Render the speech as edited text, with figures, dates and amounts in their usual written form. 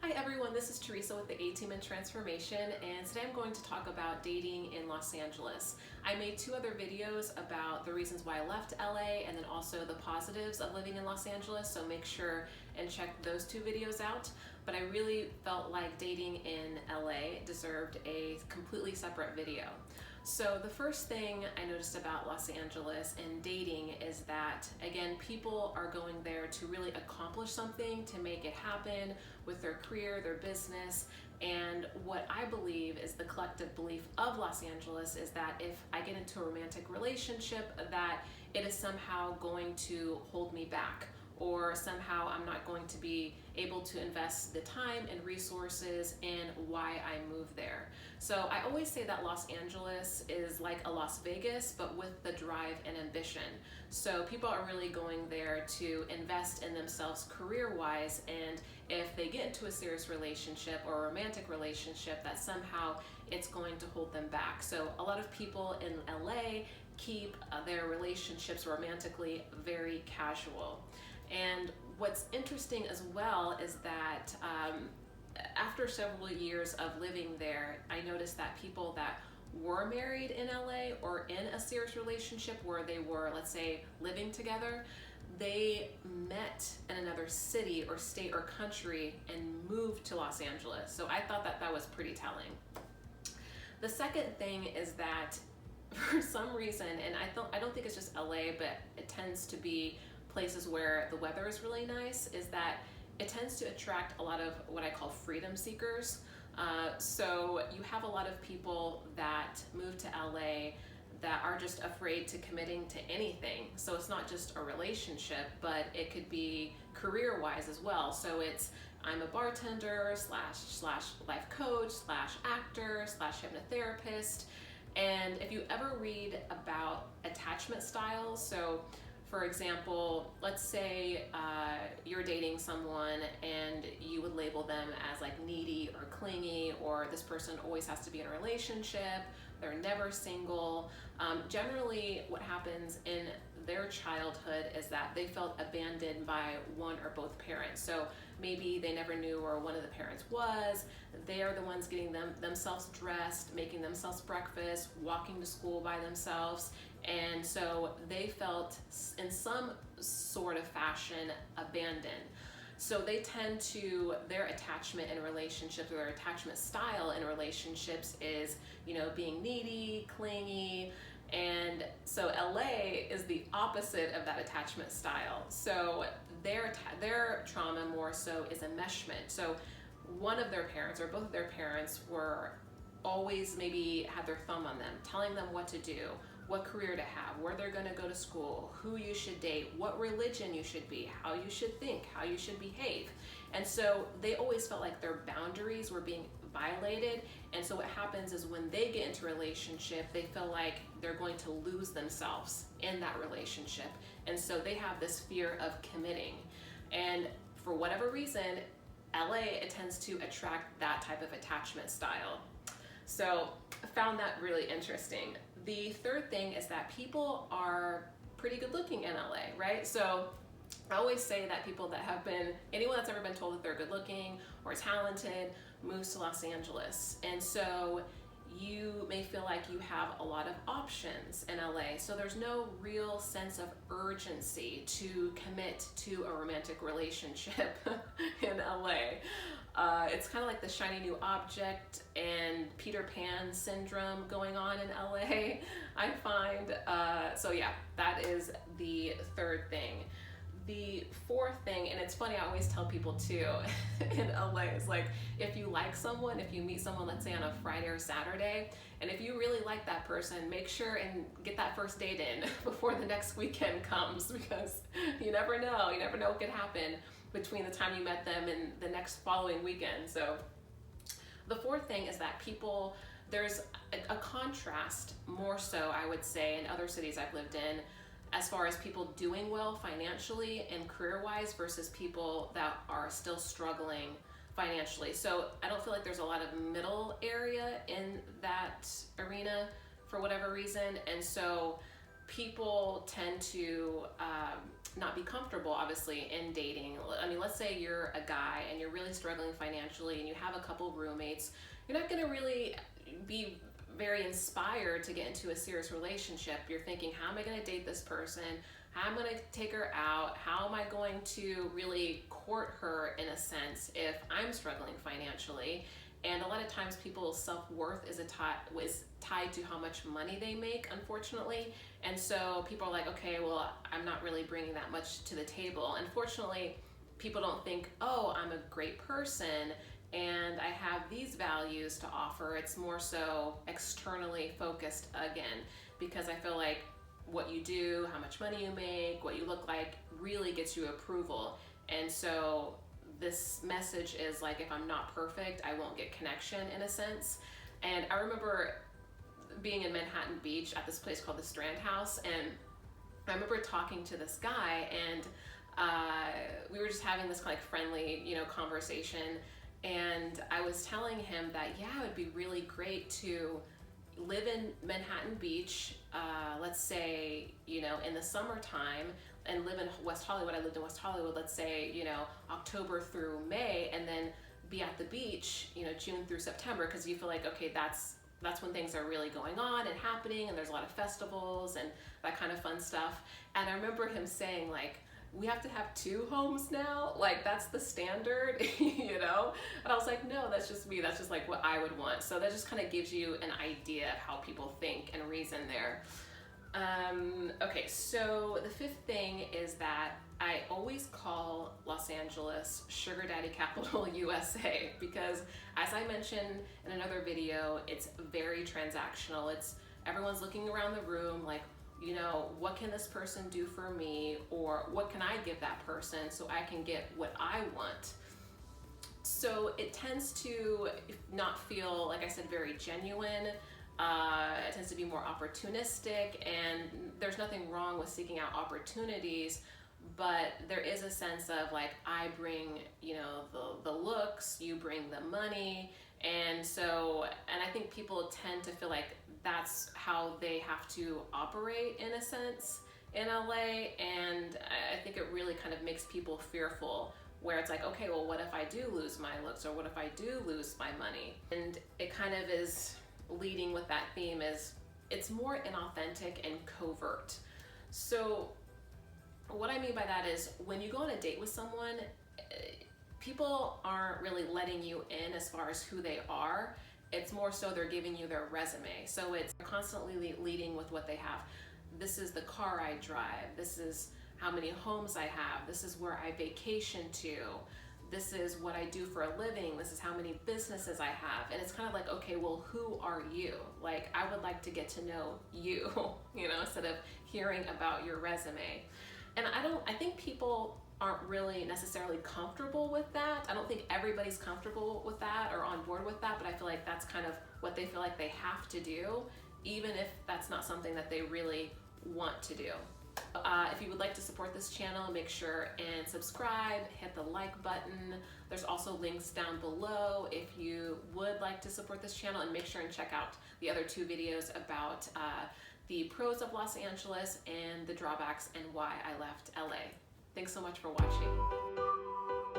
Hi everyone, this is Teresa with the A-Team in Transformation, and today I'm going to talk about dating in Los Angeles. I made two other videos about the reasons why I left LA and then also the positives of living in Los Angeles, so make sure and check those two videos out. But I really felt like dating in LA deserved a completely separate video. So the first thing I noticed about Los Angeles and dating is that, again, people are going there to really accomplish something, to make it happen with their career, their business, and what I believe is the collective belief of Los Angeles is that if I get into a romantic relationship, that it is somehow going to hold me back, or somehow I'm not going to be able to invest the time and resources in why I moved there. So I always say that Los Angeles is like a Las Vegas, but with the drive and ambition. So people are really going there to invest in themselves career-wise, and if they get into a serious relationship or a romantic relationship, that somehow it's going to hold them back. So a lot of people in LA keep their relationships romantically very casual. And what's interesting as well is that after several years of living there, I noticed that people that were married in LA or in a serious relationship where they were, let's say, living together, they met in another city or state or country and moved to Los Angeles. So I thought that that was pretty telling. The second thing is that for some reason, and I don't think it's just LA, but it tends to be places where the weather is really nice, is that it tends to attract a lot of what I call freedom seekers. So you have a lot of people that move to LA that are just afraid to committing to anything. So it's not just a relationship, but it could be career-wise as well. So it's I'm a bartender slash life coach slash actor slash hypnotherapist. And if you ever read about attachment styles, so for example, let's say you're dating someone and you would label them as like needy or clingy, or this person always has to be in a relationship, they're never single. Generally what happens in their childhood is that they felt abandoned by one or both parents. So maybe they never knew where one of the parents was. They are the ones getting themselves dressed, making themselves breakfast, walking to school by themselves. And so they felt in some sort of fashion abandoned. So they tend to, their attachment in relationships or their attachment style in relationships is, being needy, clingy. And so LA is the opposite of that attachment style. So their trauma more so is enmeshment. So one of their parents or both of their parents were always maybe had their thumb on them, telling them what to do, what career to have, where they're gonna go to school, who you should date, what religion you should be, how you should think, how you should behave. And so they always felt like their boundaries were being violated. And so what happens is when they get into a relationship, they feel like they're going to lose themselves in that relationship. And so they have this fear of committing. And for whatever reason, LA, it tends to attract that type of attachment style. So I found that really interesting. The third thing is that people are pretty good looking in LA, right? So I always say that people that have been, anyone that's ever been told that they're good looking or talented moves to Los Angeles. And so you may feel like you have a lot of options in LA. So there's no real sense of urgency to commit to a romantic relationship in LA. It's kind of like the shiny new object and Peter Pan syndrome going on in LA, I find. So yeah, that is the third thing. The fourth thing, and it's funny, I always tell people too in LA, is like, if you like someone, if you meet someone, let's say on a Friday or Saturday, and if you really like that person, make sure and get that first date in before the next weekend comes, because you never know what could happen between the time you met them and the next following weekend. So the fourth thing is that people, there's a contrast more so, I would say, in other cities I've lived in, as far as people doing well financially and career-wise versus people that are still struggling financially. So I don't feel like there's a lot of middle area in that arena for whatever reason. And so people tend to not be comfortable, obviously, in dating. I mean, let's say you're a guy and you're really struggling financially and you have a couple roommates. You're not going to really be very inspired to get into a serious relationship. You're thinking, how am I going to date this person? How am I going to take her out? How am I going to really court her, in a sense, if I'm struggling financially? And a lot of times people's self-worth is tied to how much money they make, unfortunately. And so people are like, okay, well, I'm not really bringing that much to the table. Unfortunately, people don't think, oh, I'm a great person and I have these values to offer. It's more so externally focused again, because I feel like what you do, how much money you make, what you look like really gets you approval. And so this message is like, if I'm not perfect, I won't get connection, in a sense. And I remember being in Manhattan Beach at this place called the Strand House, and I remember talking to this guy, and we were just having this kind of friendly, conversation. And I was telling him that, yeah, it would be really great to live in Manhattan Beach, let's say, in the summertime, and live in West Hollywood. I lived in West Hollywood, let's say, October through May, and then be at the beach, June through September, because you feel like, okay, that's when things are really going on and happening, and there's a lot of festivals and that kind of fun stuff. And I remember him saying, like, we have to have 2 homes now, like that's the standard, And I was like, no, that's just me. That's just like what I would want. So that just kind of gives you an idea of how people think and reason there. Okay, so the 5th thing is that I always call Los Angeles Sugar Daddy Capital USA, because as I mentioned in another video, it's very transactional. Everyone's looking around the room like, what can this person do for me, or what can I give that person so I can get what I want? So it tends to not feel, like I said, very genuine. It tends to be more opportunistic, and there's nothing wrong with seeking out opportunities, but there is a sense of like, I bring, the looks, you bring the money. And I think people tend to feel like that's how they have to operate, in a sense, in LA. And I think it really kind of makes people fearful, where it's like, okay, well, what if I do lose my looks, or what if I do lose my money? And it kind of is leading with that theme is it's more inauthentic and covert. So what I mean by that is, when you go on a date with someone, people aren't really letting you in as far as who they are. It's more so they're giving you their resume. So it's constantly leading with what they have. This is the car I drive. This is how many homes I have. This is where I vacation to. This is what I do for a living. This is how many businesses I have. And it's kind of like, okay, well, who are you? Like, I would like to get to know you, instead of hearing about your resume. And I think people aren't really necessarily comfortable with that. I don't think everybody's comfortable with that or on board with that, but I feel like that's kind of what they feel like they have to do, even if that's not something that they really want to do. If you would like to support this channel, make sure and subscribe, hit the like button. There's also links down below if you would like to support this channel, and make sure and check out the other 2 videos about the pros of Los Angeles and the drawbacks and why I left LA. Thanks so much for watching.